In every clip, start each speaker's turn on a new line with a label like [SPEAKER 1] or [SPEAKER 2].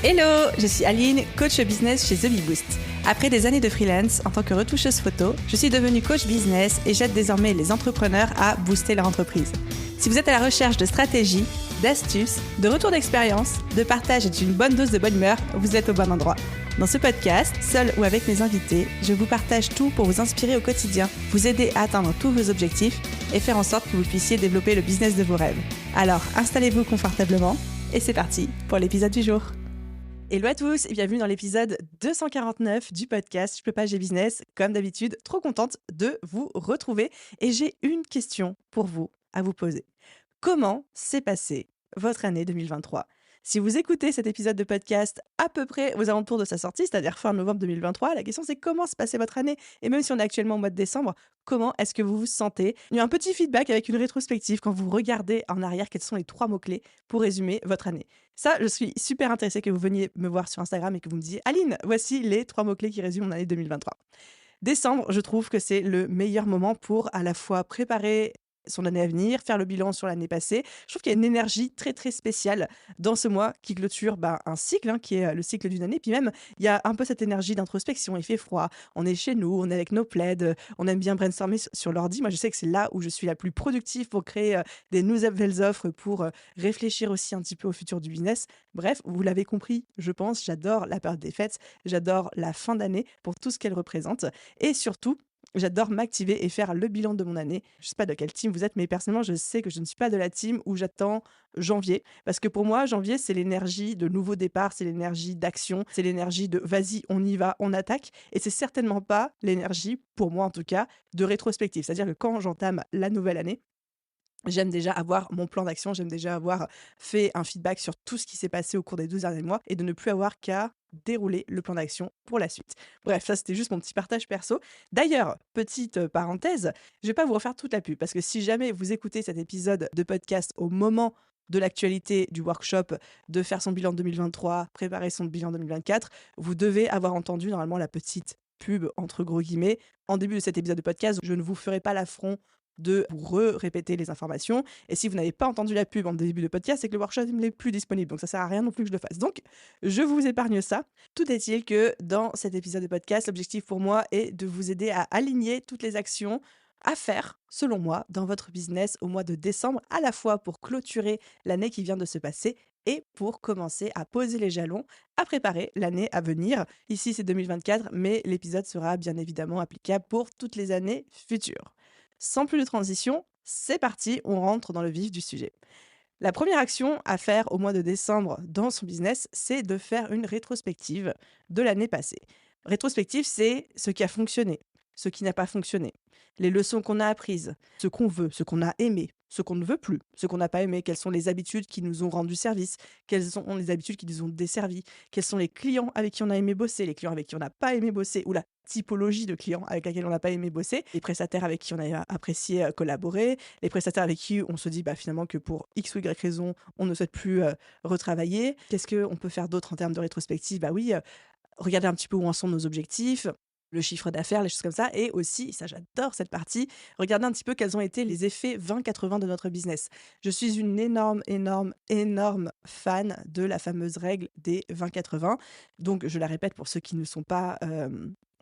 [SPEAKER 1] Hello, je suis Aline, coach business chez The Bee Boost. Après des années de freelance en tant que retoucheuse photo, je suis devenue coach business et j'aide désormais les entrepreneurs à booster leur entreprise. Si vous êtes à la recherche de stratégies, d'astuces, de retours d'expérience, de partage et d'une bonne dose de bonne humeur, vous êtes au bon endroit. Dans ce podcast, seul ou avec mes invités, je vous partage tout pour vous inspirer au quotidien, vous aider à atteindre tous vos objectifs et faire en sorte que vous puissiez développer le business de vos rêves. Alors, installez-vous confortablement et c'est parti pour l'épisode du jour. Hello à tous et bienvenue dans l'épisode 249 du podcast Je peux pas, j'ai business. Comme d'habitude, trop contente de vous retrouver et j'ai une question pour vous à vous poser. Comment s'est passée votre année 2023 ? Si vous écoutez cet épisode de podcast à peu près aux alentours de sa sortie, c'est-à-dire fin novembre 2023, la question c'est comment s'est passée votre année ? Et même si on est actuellement au mois de décembre, comment est-ce que vous vous sentez ? Il y a un petit feedback avec une rétrospective quand vous regardez en arrière quels sont les 3 mots-clés pour résumer votre année. Ça, je suis super intéressée que vous veniez me voir sur Instagram et que vous me disiez « Aline, voici les 3 mots-clés qui résument mon année 2023 ». Décembre, je trouve que c'est le meilleur moment pour à la fois préparer son année à venir, faire le bilan sur l'année passée. Je trouve qu'il y a une énergie très très spéciale dans ce mois qui clôture un cycle, qui est le cycle d'une année. Puis même, il y a un peu cette énergie d'introspection. Il fait froid, on est chez nous, on est avec nos plaids, on aime bien brainstormer sur l'ordi. Moi, je sais que c'est là où je suis la plus productive pour créer des nouvelles offres, pour réfléchir aussi un petit peu au futur du business. Bref, vous l'avez compris, je pense, j'adore la période des fêtes, j'adore la fin d'année pour tout ce qu'elle représente. Et surtout, j'adore m'activer et faire le bilan de mon année. Je ne sais pas de quelle team vous êtes, mais personnellement, je sais que je ne suis pas de la team où j'attends janvier. Parce que pour moi, janvier, c'est l'énergie de nouveau départ, c'est l'énergie d'action, c'est l'énergie de vas-y, on y va, on attaque. Et c'est certainement pas l'énergie, pour moi en tout cas, de rétrospective. C'est-à-dire que quand j'entame la nouvelle année, j'aime déjà avoir mon plan d'action, j'aime déjà avoir fait un feedback sur tout ce qui s'est passé au cours des 12 derniers mois et de ne plus avoir qu'à dérouler le plan d'action pour la suite. Bref, ça c'était juste mon petit partage perso. D'ailleurs, petite parenthèse, je vais pas vous refaire toute la pub parce que si jamais vous écoutez cet épisode de podcast au moment de l'actualité du workshop, de faire son bilan 2023, préparer son bilan 2024, vous devez avoir entendu normalement la petite pub entre gros guillemets. En début de cet épisode de podcast, je ne vous ferai pas l'affront de vous répéter les informations. Et si vous n'avez pas entendu la pub en début de podcast, c'est que le workshop n'est plus disponible. Donc ça sert à rien non plus que je le fasse. Donc, je vous épargne ça. Tout est-il que dans cet épisode de podcast, l'objectif pour moi est de vous aider à aligner toutes les actions à faire, selon moi, dans votre business au mois de décembre, à la fois pour clôturer l'année qui vient de se passer et pour commencer à poser les jalons, à préparer l'année à venir. Ici, c'est 2024, mais l'épisode sera bien évidemment applicable pour toutes les années futures. Sans plus de transition, c'est parti, on rentre dans le vif du sujet. La première action à faire au mois de décembre dans son business, c'est de faire une rétrospective de l'année passée. Rétrospective, c'est ce qui a fonctionné, ce qui n'a pas fonctionné, les leçons qu'on a apprises, ce qu'on veut, ce qu'on a aimé, ce qu'on ne veut plus, ce qu'on n'a pas aimé, quelles sont les habitudes qui nous ont rendu service, quelles sont les habitudes qui nous ont desservi, quels sont les clients avec qui on a aimé bosser, les clients avec qui on n'a pas aimé bosser, ou la typologie de clients avec laquelle on n'a pas aimé bosser, les prestataires avec qui on a apprécié collaborer, les prestataires avec qui on se dit finalement que pour X ou Y raison, on ne souhaite plus retravailler. Qu'est-ce qu'on peut faire d'autre en termes de rétrospective ? Regarder un petit peu où en sont nos objectifs, le chiffre d'affaires, les choses comme ça. Et aussi, ça j'adore cette partie, regarder un petit peu quels ont été les effets 20-80 de notre business. Je suis une énorme fan de la fameuse règle des 20-80. Donc, je la répète pour ceux qui ne sont pas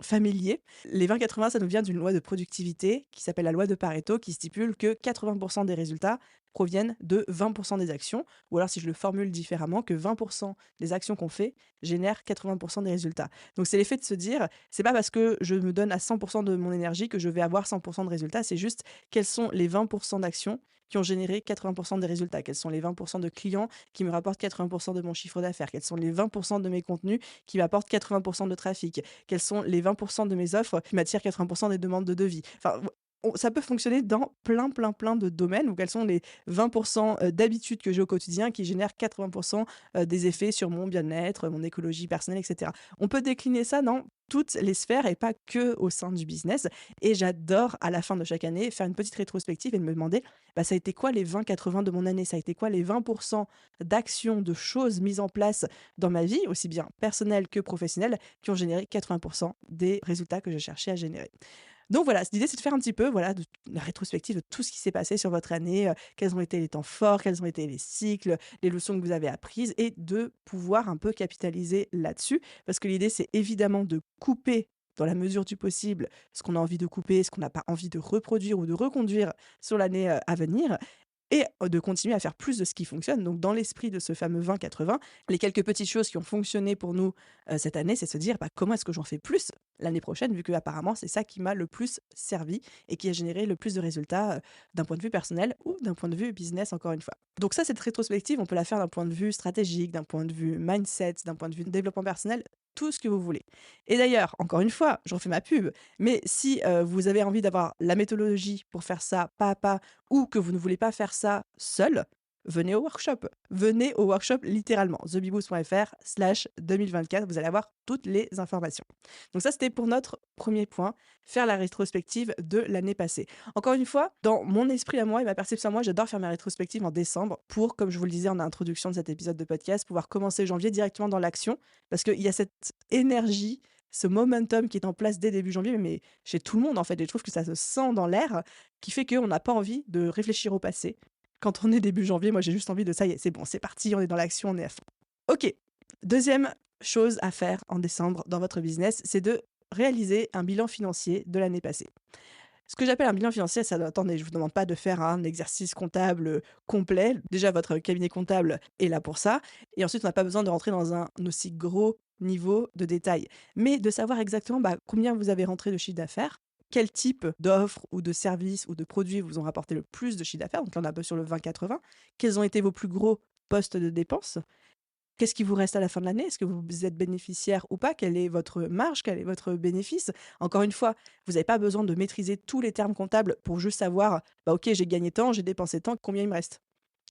[SPEAKER 1] familiers. Les 20-80, ça nous vient d'une loi de productivité qui s'appelle la loi de Pareto, qui stipule que 80% des résultats proviennent de 20% des actions, ou alors si je le formule différemment, que 20% des actions qu'on fait génèrent 80% des résultats. Donc c'est l'effet de se dire, c'est pas parce que je me donne à 100% de mon énergie que je vais avoir 100% de résultats, c'est juste quels sont les 20% d'actions qui ont généré 80% des résultats, quels sont les 20% de clients qui me rapportent 80% de mon chiffre d'affaires, quels sont les 20% de mes contenus qui m'apportent 80% de trafic, quels sont les 20% de mes offres qui m'attirent 80% des demandes de devis. Enfin, ça peut fonctionner dans plein de domaines, ou quels sont les 20% d'habitudes que j'ai au quotidien qui génèrent 80% des effets sur mon bien-être, mon écologie personnelle, etc. On peut décliner ça dans toutes les sphères et pas que au sein du business. Et j'adore, à la fin de chaque année, faire une petite rétrospective et me demander, ça a été quoi les 20-80 de mon année ? Ça a été quoi les 20% d'actions, de choses mises en place dans ma vie, aussi bien personnelle que professionnelle, qui ont généré 80% des résultats que je cherchais à générer. Donc voilà, l'idée c'est de faire un petit peu la rétrospective de tout ce qui s'est passé sur votre année, quels ont été les temps forts, quels ont été les cycles, les leçons que vous avez apprises et de pouvoir un peu capitaliser là-dessus. Parce que l'idée c'est évidemment de couper dans la mesure du possible ce qu'on a envie de couper, ce qu'on n'a pas envie de reproduire ou de reconduire sur l'année à venir et de continuer à faire plus de ce qui fonctionne. Donc dans l'esprit de ce fameux 20-80, les quelques petites choses qui ont fonctionné pour nous cette année, c'est de se dire comment est-ce que j'en fais plus l'année prochaine, vu que apparemment c'est ça qui m'a le plus servi et qui a généré le plus de résultats d'un point de vue personnel ou d'un point de vue business, encore une fois. Donc ça, cette rétrospective, on peut la faire d'un point de vue stratégique, d'un point de vue mindset, d'un point de vue développement personnel, tout ce que vous voulez. Et d'ailleurs, encore une fois, je refais ma pub, mais si vous avez envie d'avoir la méthodologie pour faire ça pas à pas, ou que vous ne voulez pas faire ça seul, venez au workshop. Venez au workshop littéralement, thebiboost.fr/2024, vous allez avoir toutes les informations. Donc ça, c'était pour notre premier point, faire la rétrospective de l'année passée. Encore une fois, dans mon esprit à moi et ma perception à moi, j'adore faire mes rétrospectives en décembre pour, comme je vous le disais en introduction de cet épisode de podcast, pouvoir commencer janvier directement dans l'action, parce qu'il y a cette énergie, ce momentum qui est en place dès début janvier, mais chez tout le monde en fait, et je trouve que ça se sent dans l'air, qui fait qu'on n'a pas envie de réfléchir au passé. Quand on est début janvier, moi j'ai juste envie de ça y est, c'est bon, c'est parti, on est dans l'action, on est à fond. Ok, deuxième chose à faire en décembre dans votre business, c'est de réaliser un bilan financier de l'année passée. Ce que j'appelle un bilan financier, attendez, je vous demande pas de faire un exercice comptable complet. Déjà, votre cabinet comptable est là pour ça. Et ensuite, on n'a pas besoin de rentrer dans un aussi gros niveau de détail. Mais de savoir exactement combien vous avez rentré de chiffre d'affaires, quel type d'offres ou de services ou de produits vous ont rapporté le plus de chiffre d'affaires. Donc là, on est un peu sur le 20-80. Quels ont été vos plus gros postes de dépenses? Qu'est-ce qui vous reste à la fin de l'année? Est-ce que vous êtes bénéficiaire ou pas? Quelle est votre marge? Quel est votre bénéfice? Encore une fois, vous n'avez pas besoin de maîtriser tous les termes comptables pour juste savoir, ok, j'ai gagné tant, j'ai dépensé tant, combien il me reste?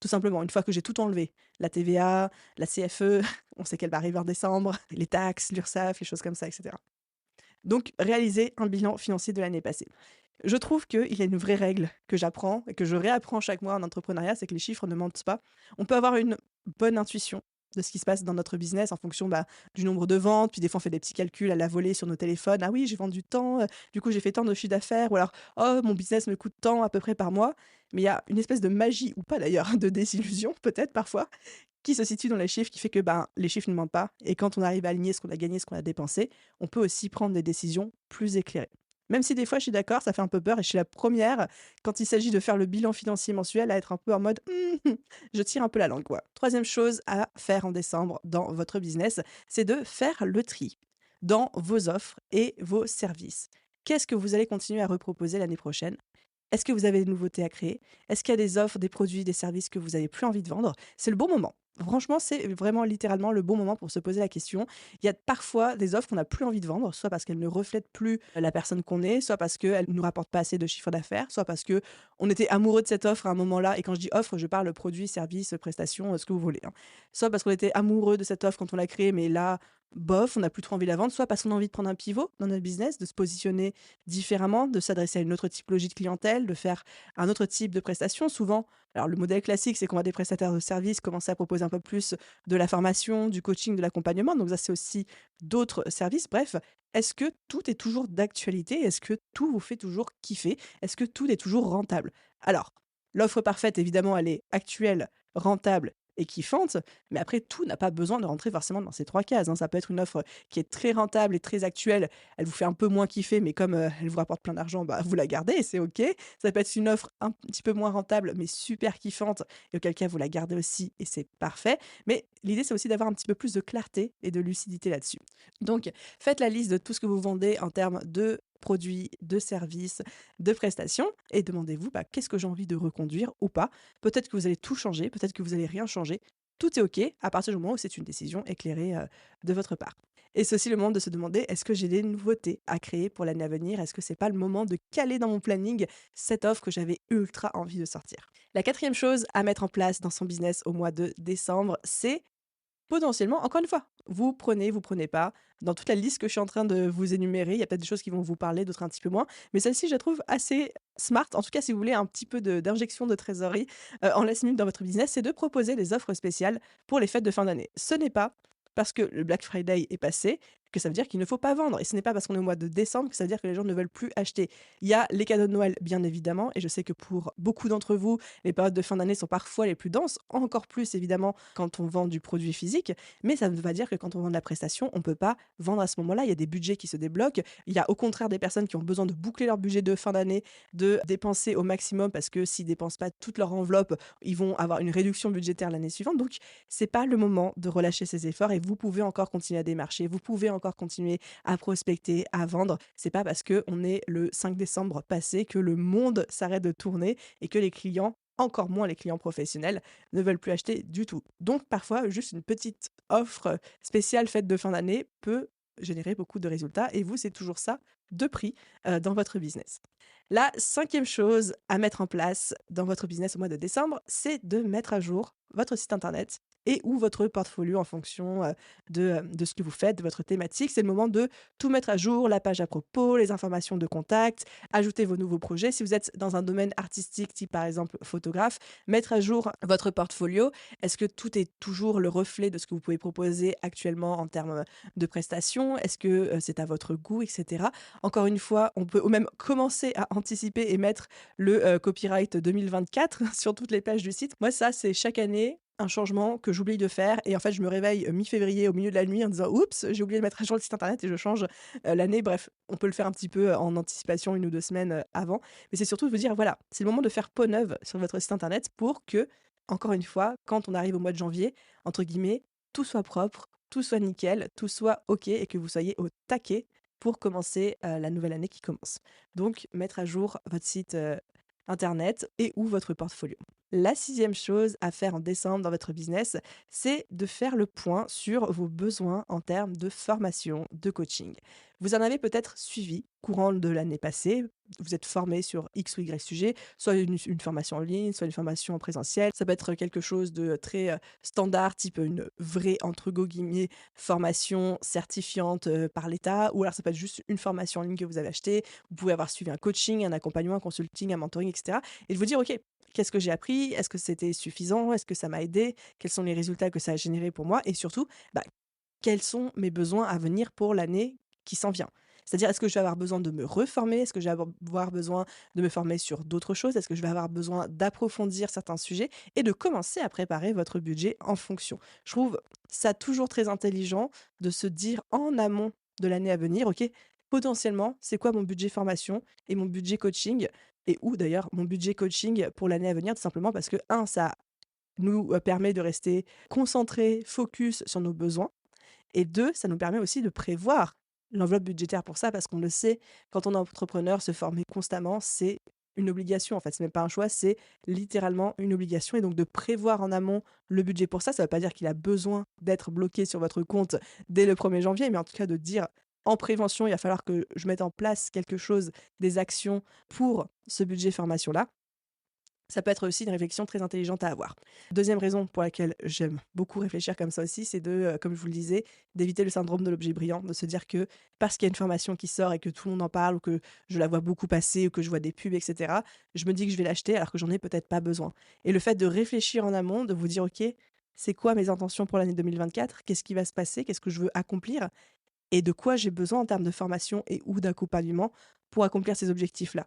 [SPEAKER 1] Tout simplement, une fois que j'ai tout enlevé, la TVA, la CFE, on sait qu'elle va arriver en décembre, les taxes, l'URSSAF, les choses comme ça, etc. Donc, réaliser un bilan financier de l'année passée. Je trouve qu'il y a une vraie règle que j'apprends et que je réapprends chaque mois en entrepreneuriat, c'est que les chiffres ne mentent pas. On peut avoir une bonne intuition de ce qui se passe dans notre business en fonction du nombre de ventes, puis des fois on fait des petits calculs à la volée sur nos téléphones. Ah oui, j'ai vendu tant, du coup j'ai fait tant de chiffre d'affaires, ou alors oh mon business me coûte tant à peu près par mois. Mais il y a une espèce de magie, ou pas d'ailleurs, de désillusion peut-être parfois, qui se situe dans les chiffres, qui fait que les chiffres ne mentent pas. Et quand on arrive à aligner ce qu'on a gagné, ce qu'on a dépensé, on peut aussi prendre des décisions plus éclairées. Même si des fois, je suis d'accord, ça fait un peu peur et je suis la première, quand il s'agit de faire le bilan financier mensuel, à être un peu en mode je tire un peu la langue, quoi. Troisième chose à faire en décembre dans votre business, c'est de faire le tri dans vos offres et vos services. Qu'est-ce que vous allez continuer à reproposer l'année prochaine? Est-ce que vous avez des nouveautés à créer? Est-ce qu'il y a des offres, des produits, des services que vous n'avez plus envie de vendre? C'est le bon moment. Franchement, c'est vraiment littéralement le bon moment pour se poser la question. Il y a parfois des offres qu'on n'a plus envie de vendre, soit parce qu'elles ne reflètent plus la personne qu'on est, soit parce qu'elles ne nous rapportent pas assez de chiffre d'affaires, soit parce qu'on était amoureux de cette offre à un moment-là. Et quand je dis offre, je parle produit, service, prestation, ce que vous voulez, hein. Soit parce qu'on était amoureux de cette offre quand on l'a créée, mais là, bof, on n'a plus trop envie de la vendre, soit parce qu'on a envie de prendre un pivot dans notre business, de se positionner différemment, de s'adresser à une autre typologie de clientèle, de faire un autre type de prestation. Souvent, alors le modèle classique, c'est qu'on va des prestataires de services commencer à proposer un peu plus de la formation, du coaching, de l'accompagnement. Donc ça, c'est aussi d'autres services. Bref, est-ce que tout est toujours d'actualité? Est-ce que tout vous fait toujours kiffer? Est-ce que tout est toujours rentable? Alors, l'offre parfaite, évidemment, elle est actuelle, rentable et kiffante, mais après, tout n'a pas besoin de rentrer forcément dans ces 3 cases, hein. Ça peut être une offre qui est très rentable et très actuelle, elle vous fait un peu moins kiffer, mais comme elle vous rapporte plein d'argent, vous la gardez et c'est OK. Ça peut être une offre un petit peu moins rentable, mais super kiffante, et auquel cas vous la gardez aussi et c'est parfait. Mais l'idée, c'est aussi d'avoir un petit peu plus de clarté et de lucidité là-dessus. Donc, faites la liste de tout ce que vous vendez en termes de produits, de services, de prestations, et demandez-vous qu'est-ce que j'ai envie de reconduire ou pas. Peut-être que vous allez tout changer, peut-être que vous allez rien changer. Tout est OK à partir du moment où c'est une décision éclairée de votre part. Et c'est aussi le moment de se demander, est-ce que j'ai des nouveautés à créer pour l'année à venir? Est-ce que c'est pas le moment de caler dans mon planning cette offre que j'avais ultra envie de sortir? La quatrième chose à mettre en place dans son business au mois de décembre, c'est potentiellement, encore une fois, vous prenez pas. Dans toute la liste que je suis en train de vous énumérer, il y a peut-être des choses qui vont vous parler, d'autres un petit peu moins. Mais celle-ci, je la trouve assez smart. En tout cas, si vous voulez un petit peu d'injection de trésorerie en last minute dans votre business, c'est de proposer des offres spéciales pour les fêtes de fin d'année. Ce n'est pas parce que le Black Friday est passé que ça veut dire qu'il ne faut pas vendre. Et ce n'est pas parce qu'on est au mois de décembre que ça veut dire que les gens ne veulent plus acheter. Il y a les cadeaux de Noël, bien évidemment, et je sais que pour beaucoup d'entre vous, les périodes de fin d'année sont parfois les plus denses, encore plus évidemment quand on vend du produit physique, mais ça ne veut pas dire que quand on vend de la prestation, on ne peut pas vendre à ce moment-là. Il y a des budgets qui se débloquent. Il y a au contraire des personnes qui ont besoin de boucler leur budget de fin d'année, de dépenser au maximum parce que s'ils dépensent pas toute leur enveloppe, ils vont avoir une réduction budgétaire l'année suivante. Donc, c'est pas le moment de relâcher ses efforts et vous pouvez encore continuer à démarcher, vous pouvez encore continuer à prospecter, à vendre. C'est pas parce que on est le 5 décembre passé que le monde s'arrête de tourner et que les clients, encore moins les clients professionnels, ne veulent plus acheter du tout. Donc parfois, juste une petite offre spéciale fête de fin d'année peut générer beaucoup de résultats et vous, c'est toujours ça de prix dans votre business. La cinquième chose à mettre en place dans votre business au mois de décembre, c'est de mettre à jour votre site internet et ou votre portfolio en fonction de ce que vous faites, de votre thématique. C'est le moment de tout mettre à jour, la page à propos, les informations de contact, ajouter vos nouveaux projets. Si vous êtes dans un domaine artistique, type par exemple photographe, mettre à jour votre portfolio. Est-ce que tout est toujours le reflet de ce que vous pouvez proposer actuellement en termes de prestations? Est-ce que c'est à votre goût, etc. Encore une fois, on peut même commencer à anticiper et mettre le copyright 2024 sur toutes les pages du site. Moi, ça, c'est chaque année un changement que j'oublie de faire et en fait je me réveille mi-février au milieu de la nuit en disant oups, j'ai oublié de mettre à jour le site internet et je change l'année. Bref, on peut le faire un petit peu en anticipation 1 ou 2 semaines avant, mais c'est surtout de vous dire voilà, c'est le moment de faire peau neuve sur votre site internet pour que, encore une fois, quand on arrive au mois de janvier, entre guillemets, tout soit propre, tout soit nickel, tout soit ok et que vous soyez au taquet pour commencer la nouvelle année qui commence. Donc mettre à jour votre site internet et ou votre portfolio. La sixième chose à faire en décembre dans votre business, c'est de faire le point sur vos besoins en termes de formation, de coaching. Vous en avez peut-être suivi courant de l'année passée, vous êtes formé sur X ou Y sujet, soit une formation en ligne, soit une formation en présentiel. Ça peut être quelque chose de très standard, type une vraie, entre guillemets, formation certifiante par l'État, ou alors ça peut être juste une formation en ligne que vous avez achetée. Vous pouvez avoir suivi un coaching, un accompagnement, un consulting, un mentoring, etc. Et de vous dire, OK, qu'est-ce que j'ai appris? Est-ce que c'était suffisant? Est-ce que ça m'a aidé? Quels sont les résultats que ça a généré pour moi? Et surtout, quels sont mes besoins à venir pour l'année qui s'en vient? C'est-à-dire, est-ce que je vais avoir besoin de me reformer? Est-ce que je vais avoir besoin de me former sur d'autres choses? Est-ce que je vais avoir besoin d'approfondir certains sujets et de commencer à préparer votre budget en fonction? Je trouve ça toujours très intelligent de se dire en amont de l'année à venir, OK, potentiellement, c'est quoi mon budget formation et mon budget coaching? Et ou d'ailleurs mon budget coaching pour l'année à venir, tout simplement parce que, un, ça nous permet de rester concentrés, focus sur nos besoins. Et 2, ça nous permet aussi de prévoir l'enveloppe budgétaire pour ça, parce qu'on le sait, quand on est entrepreneur, se former constamment, c'est une obligation. En fait, c'est même pas un choix, c'est littéralement une obligation. Et donc de prévoir en amont le budget pour ça, ça veut pas dire qu'il a besoin d'être bloqué sur votre compte dès le 1er janvier, mais en tout cas de dire en prévention, il va falloir que je mette en place quelque chose, des actions pour ce budget formation-là. Ça peut être aussi une réflexion très intelligente à avoir. Deuxième raison pour laquelle j'aime beaucoup réfléchir comme ça aussi, c'est de, comme je vous le disais, d'éviter le syndrome de l'objet brillant, de se dire que parce qu'il y a une formation qui sort et que tout le monde en parle ou que je la vois beaucoup passer ou que je vois des pubs, etc., je me dis que je vais l'acheter alors que j'en ai peut-être pas besoin. Et le fait de réfléchir en amont, de vous dire, OK, c'est quoi mes intentions pour l'année 2024? Qu'est-ce qui va se passer? Qu'est-ce que je veux accomplir? Et de quoi j'ai besoin en termes de formation et ou d'accompagnement pour accomplir ces objectifs-là?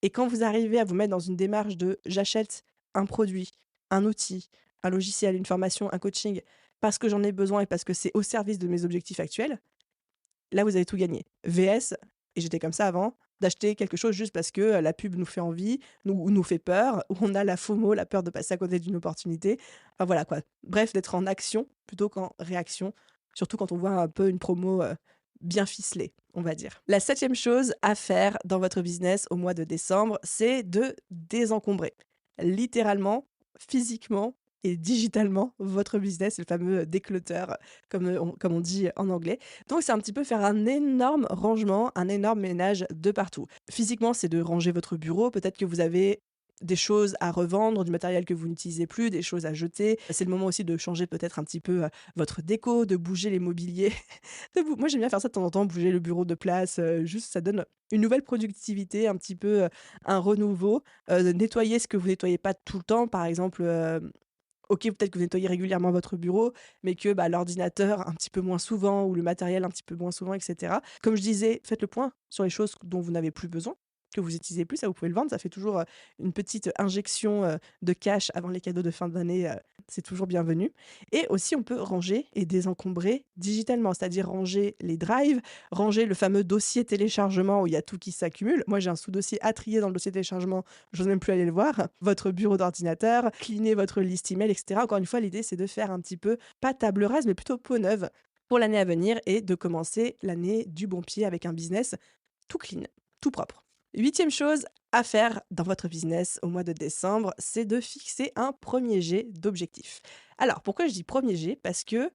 [SPEAKER 1] Et quand vous arrivez à vous mettre dans une démarche de j'achète un produit, un outil, un logiciel, une formation, un coaching, parce que j'en ai besoin et parce que c'est au service de mes objectifs actuels, là vous avez tout gagné. VS, et j'étais comme ça avant, d'acheter quelque chose juste parce que la pub nous fait envie, nous fait peur, ou on a la FOMO, la peur de passer à côté d'une opportunité. Enfin voilà quoi. Bref, d'être en action plutôt qu'en réaction, surtout quand on voit un peu une promo bien ficelée, on va dire. La septième chose à faire dans votre business au mois de décembre, c'est de désencombrer. Littéralement, physiquement et digitalement, votre business, le fameux declutter, comme on dit en anglais. Donc, c'est un petit peu faire un énorme rangement, un énorme ménage de partout. Physiquement, c'est de ranger votre bureau. Peut-être que vous avez des choses à revendre, du matériel que vous n'utilisez plus, des choses à jeter. C'est le moment aussi de changer peut-être un petit peu votre déco, de bouger les mobiliers. Moi, j'aime bien faire ça de temps en temps, bouger le bureau de place. Juste, ça donne une nouvelle productivité, un petit peu un renouveau. Nettoyer ce que vous nettoyez pas tout le temps. Par exemple,
[SPEAKER 2] OK, peut-être que vous nettoyez régulièrement votre bureau, mais que, l'ordinateur un petit peu moins souvent ou le matériel un petit peu moins souvent et cetera. Comme je disais, faites le point sur les choses dont vous n'avez plus besoin, que vous utilisez plus, ça vous pouvez le vendre, ça fait toujours, une petite injection, de cash avant les cadeaux de fin d'année, c'est toujours bienvenu et aussi on peut ranger et désencombrer digitalement, c'est-à-dire ranger les drives, ranger le fameux dossier téléchargement où il y a tout qui s'accumule. Moi, j'ai un sous-dossier à trier dans le dossier téléchargement, j'ose même plus aller le voir. Votre bureau d'ordinateur, cleaner votre liste email et cetera. Encore une fois, l'idée, c'est de faire un petit peu, pas table rase, mais plutôt peau neuve pour l'année à venir et de commencer l'année du bon pied avec un business tout clean, tout propre. 8e chose à faire dans votre business au mois de décembre, c'est de fixer un premier jet d'objectifs. Alors, pourquoi je dis premier jet? Parce que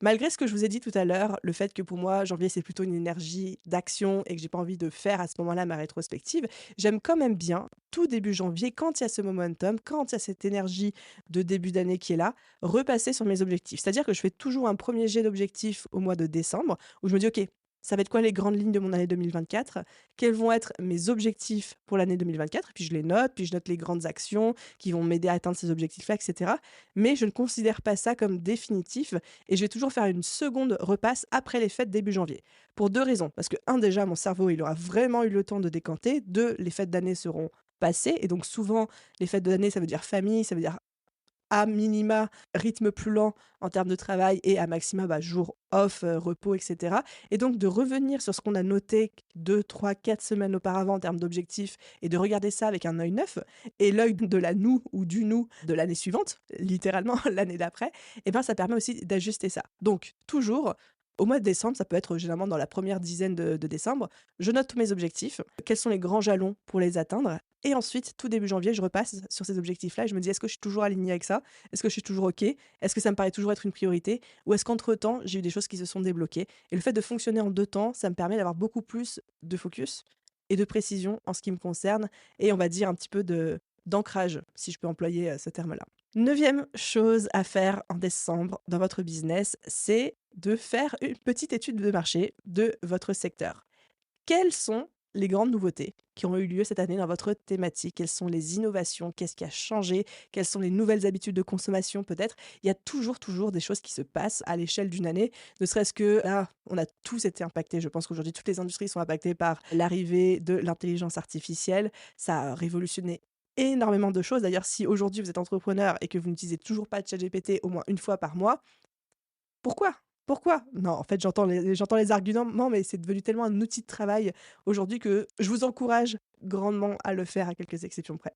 [SPEAKER 2] malgré ce que je vous ai dit tout à l'heure, le fait que pour moi, janvier, c'est plutôt une énergie d'action et que j'ai pas envie de faire à ce moment-là ma rétrospective, j'aime quand même bien, tout début janvier, quand il y a ce momentum, quand il y a cette énergie de début d'année qui est là, repasser sur mes objectifs. C'est-à-dire que je fais toujours un premier jet d'objectifs au mois de décembre où je me dis, OK, ça va être quoi les grandes lignes de mon année 2024? Quels vont être mes objectifs pour l'année 2024? Et puis je les note, puis je note les grandes actions qui vont m'aider à atteindre ces objectifs-là, etc. Mais je ne considère pas ça comme définitif et je vais toujours faire une seconde repasse après les fêtes début janvier. Pour 2 raisons. Parce que un déjà, mon cerveau, il aura vraiment eu le temps de décanter. 2, les fêtes d'année seront passées et donc souvent, les fêtes d'année, ça veut dire famille, ça veut dire à minima, rythme plus lent en termes de travail et à maxima, jour off, repos et cetera et donc de revenir sur ce qu'on a noté 2, 3, 4 semaines auparavant en termes d'objectifs et de regarder ça avec un œil neuf et l'œil de la nous ou du nous de l'année suivante, littéralement l'année d'après et ben, ça permet aussi d'ajuster ça. Donc toujours, au mois de décembre, ça peut être généralement dans la première dizaine de décembre, je note tous mes objectifs, quels sont les grands jalons pour les atteindre et ensuite, tout début janvier, je repasse sur ces objectifs-là et je me dis: «Est-ce que je suis toujours alignée avec ça? Est-ce que je suis toujours OK? Est-ce que ça me paraît toujours être une priorité? Ou est-ce qu'entre-temps, j'ai eu des choses qui se sont débloquées?» Et le fait de fonctionner en 2 temps, ça me permet d'avoir beaucoup plus de focus et de précision en ce qui me concerne et on va dire un petit peu de d'ancrage, si je peux employer, ce terme-là. 9e chose à faire en décembre dans votre business, c'est de faire une petite étude de marché de votre secteur. Quelles sont les grandes nouveautés qui ont eu lieu cette année dans votre thématique? Quelles sont les innovations? Qu'est-ce qui a changé? Quelles sont les nouvelles habitudes de consommation peut-être? Il y a toujours des choses qui se passent à l'échelle d'une année, ne serait-ce que là, on a tous été impactés. Je pense qu'aujourd'hui, toutes les industries sont impactées par l'arrivée de l'intelligence artificielle. Ça a révolutionné énormément de choses. D'ailleurs, si aujourd'hui vous êtes entrepreneur et que vous n'utilisez toujours pas ChatGPT au moins une fois par mois, pourquoi? Pourquoi? Non, en fait, j'entends les arguments, mais c'est devenu tellement un outil de travail aujourd'hui que je vous encourage grandement à le faire à quelques exceptions près.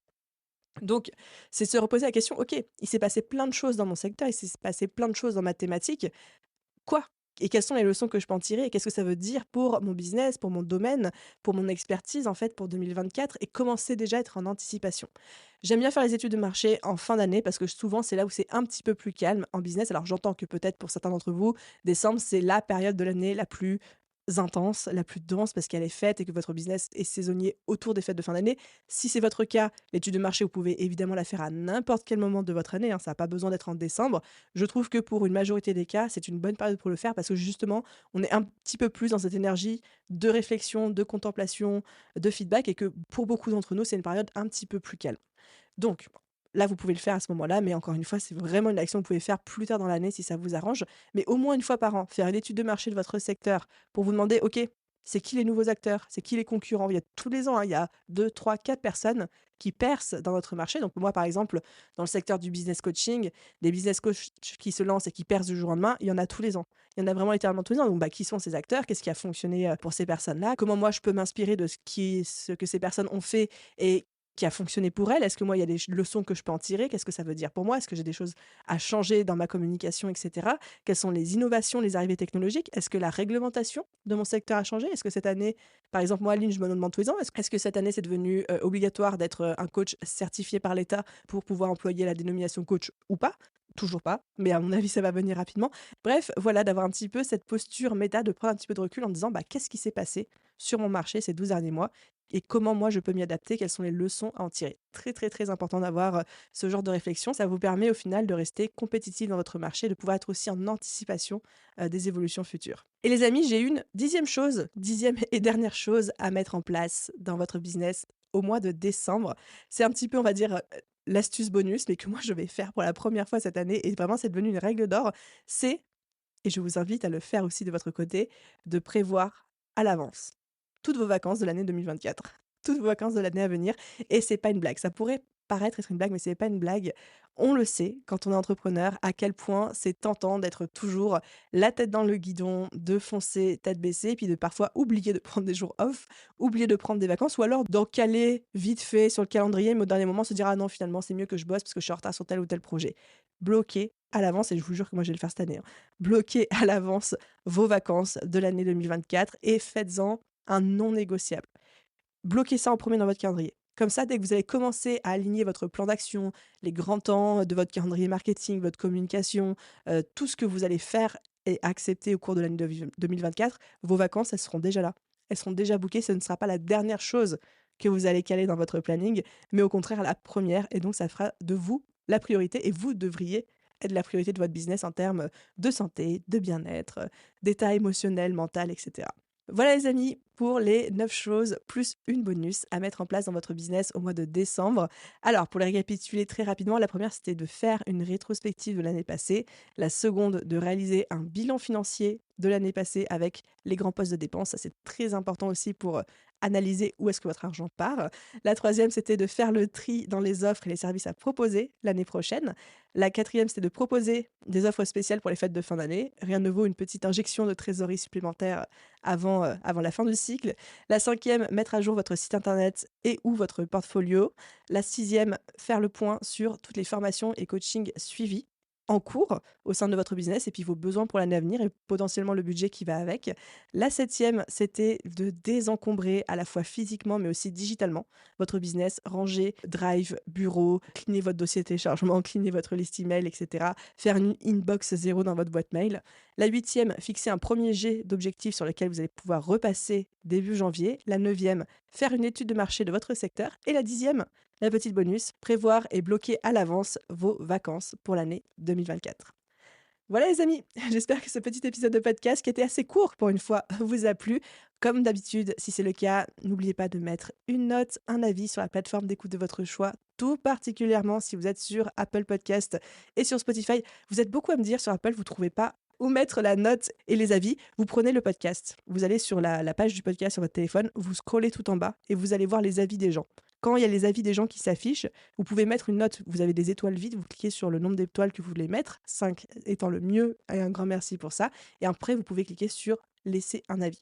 [SPEAKER 2] Donc, c'est se reposer la question: «OK, il s'est passé plein de choses dans mon secteur, il s'est passé plein de choses dans ma thématique. Quoi? Et quelles sont les leçons que je peux en tirer? Et qu'est-ce que ça veut dire pour mon business, pour mon domaine, pour mon expertise, en fait, pour 2024?» et commencer déjà à être en anticipation. J'aime bien faire les études de marché en fin d'année parce que souvent, c'est là où c'est un petit peu plus calme en business. Alors, j'entends que peut-être pour certains d'entre vous, décembre, c'est la période de l'année la plus intense, la plus dense parce qu'elle est faite et que votre business est saisonnier autour des fêtes de fin d'année. Si c'est votre cas, l'étude de marché, vous pouvez évidemment la faire à n'importe quel moment de votre année, hein, ça n'a pas besoin d'être en décembre. Je trouve que pour une majorité des cas, c'est une bonne période pour le faire parce que justement, on est un petit peu plus dans cette énergie de réflexion, de contemplation, de feedback et que pour beaucoup d'entre nous, c'est une période un petit peu plus calme. Donc, là, vous pouvez le faire à ce moment-là, mais encore une fois, c'est vraiment une action que vous pouvez faire plus tard dans l'année si ça vous arrange. Mais au moins une fois par an, faire une étude de marché de votre secteur pour vous demander, OK, c'est qui les nouveaux acteurs? C'est qui les concurrents? Il y a tous les ans, hein, il y a 2, 3, 4 personnes qui percent dans notre marché. Donc moi, par exemple, dans le secteur du business coaching, des business coachs qui se lancent et qui percent du jour au lendemain, il y en a tous les ans. Il y en a vraiment littéralement tous les ans. Donc, qui sont ces acteurs? Qu'est-ce qui a fonctionné pour ces personnes-là? Comment moi, je peux m'inspirer de ce que ces personnes ont fait et qui a fonctionné pour elles? Est-ce que moi, il y a des leçons que je peux en tirer? Qu'est-ce que ça veut dire pour moi? Est-ce que j'ai des choses à changer dans ma communication, et cetera? Quelles sont les innovations, les arrivées technologiques? Est-ce que la réglementation de mon secteur a changé? Est-ce que cette année, par exemple, moi, Aline, je me le demande tous les ans, est-ce que cette année, c'est devenu obligatoire d'être un coach certifié par l'État pour pouvoir employer la dénomination coach ou pas? Toujours pas, mais à mon avis, ça va venir rapidement. Bref, voilà, d'avoir un petit peu cette posture méta, de prendre un petit peu de recul en disant, qu'est-ce qui s'est passé sur mon marché ces 12 derniers mois et comment moi je peux m'y adapter, quelles sont les leçons à en tirer. Très, très, très important d'avoir ce genre de réflexion. Ça vous permet au final de rester compétitif dans votre marché, de pouvoir être aussi en anticipation des évolutions futures. Et les amis, j'ai une 10e chose, 10e et dernière chose à mettre en place dans votre business au mois de décembre. C'est un petit peu, on va dire, l'astuce bonus, mais que moi je vais faire pour la première fois cette année et vraiment c'est devenu une règle d'or, c'est, et je vous invite à le faire aussi de votre côté, de prévoir à l'avance toutes vos vacances de l'année 2024, toutes vos vacances de l'année à venir. Et c'est pas une blague. Ça pourrait paraître être une blague, mais c'est pas une blague. On le sait quand on est entrepreneur, à quel point c'est tentant d'être toujours la tête dans le guidon, de foncer tête baissée, puis de parfois oublier de prendre des jours off, oublier de prendre des vacances, ou alors d'en caler vite fait sur le calendrier, mais au dernier moment se dire ah non finalement c'est mieux que je bosse parce que je suis en retard sur tel ou tel projet. Bloquer à l'avance, et je vous jure que moi je vais le faire cette année, hein. Bloquez à l'avance vos vacances de l'année 2024 et faites-en un non négociable. Bloquez ça en premier dans votre calendrier. Comme ça, dès que vous allez commencer à aligner votre plan d'action, les grands temps de votre calendrier marketing, votre communication, tout ce que vous allez faire et accepter au cours de l'année 2024, vos vacances, elles seront déjà là. Elles seront déjà bookées. Ce ne sera pas la dernière chose que vous allez caler dans votre planning, mais au contraire la première. Et donc, ça fera de vous la priorité et vous devriez être la priorité de votre business en termes de santé, de bien-être, d'état émotionnel, mental, etc. Voilà les amis pour les 9 choses plus une bonus à mettre en place dans votre business au mois de décembre. Alors pour les récapituler très rapidement, la première c'était de faire une rétrospective de l'année passée, la seconde de réaliser un bilan financier de l'année passée avec les grands postes de dépenses, ça c'est très important aussi pour analyser où est-ce que votre argent part. La troisième c'était de faire le tri dans les offres et les services à proposer l'année prochaine. La quatrième c'était de proposer des offres spéciales pour les fêtes de fin d'année. Rien ne vaut une petite injection de trésorerie supplémentaire avant la fin du cycle. La cinquième, mettre à jour votre site internet et ou votre portfolio. La sixième, faire le point sur toutes les formations et coachings suivis en cours au sein de votre business et puis vos besoins pour l'année à venir et potentiellement le budget qui va avec. La septième, c'était de désencombrer à la fois physiquement mais aussi digitalement votre business, ranger Drive, bureau, cleaner votre dossier de téléchargement, cleaner votre liste email, etc. Faire une inbox zéro dans votre boîte mail. La huitième, fixer un premier jet d'objectifs sur lequel vous allez pouvoir repasser début janvier. La neuvième, faire une étude de marché de votre secteur. Et la dixième, la petite bonus, prévoir et bloquer à l'avance vos vacances pour l'année 2024. Voilà les amis, j'espère que ce petit épisode de podcast qui était assez court pour une fois vous a plu. Comme d'habitude, si c'est le cas, n'oubliez pas de mettre une note, un avis sur la plateforme d'écoute de votre choix, tout particulièrement si vous êtes sur Apple Podcast et sur Spotify. Vous êtes beaucoup à me dire sur Apple, vous ne trouvez pas où mettre la note et les avis. Vous prenez le podcast, vous allez sur la page du podcast sur votre téléphone, vous scrollez tout en bas et vous allez voir les avis des gens. Quand il y a les avis des gens qui s'affichent, vous pouvez mettre une note. Vous avez des étoiles vides, vous cliquez sur le nombre d'étoiles que vous voulez mettre, 5 étant le mieux, et un grand merci pour ça. Et après, vous pouvez cliquer sur laisser un avis.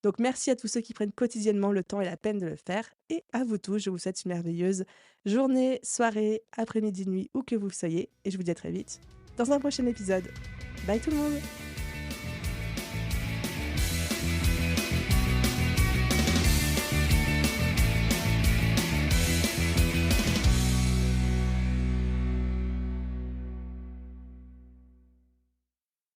[SPEAKER 2] Donc merci à tous ceux qui prennent quotidiennement le temps et la peine de le faire. Et à vous tous, je vous souhaite une merveilleuse journée, soirée, après-midi, nuit, où que vous soyez. Et je vous dis à très vite dans un prochain épisode. Bye tout le monde!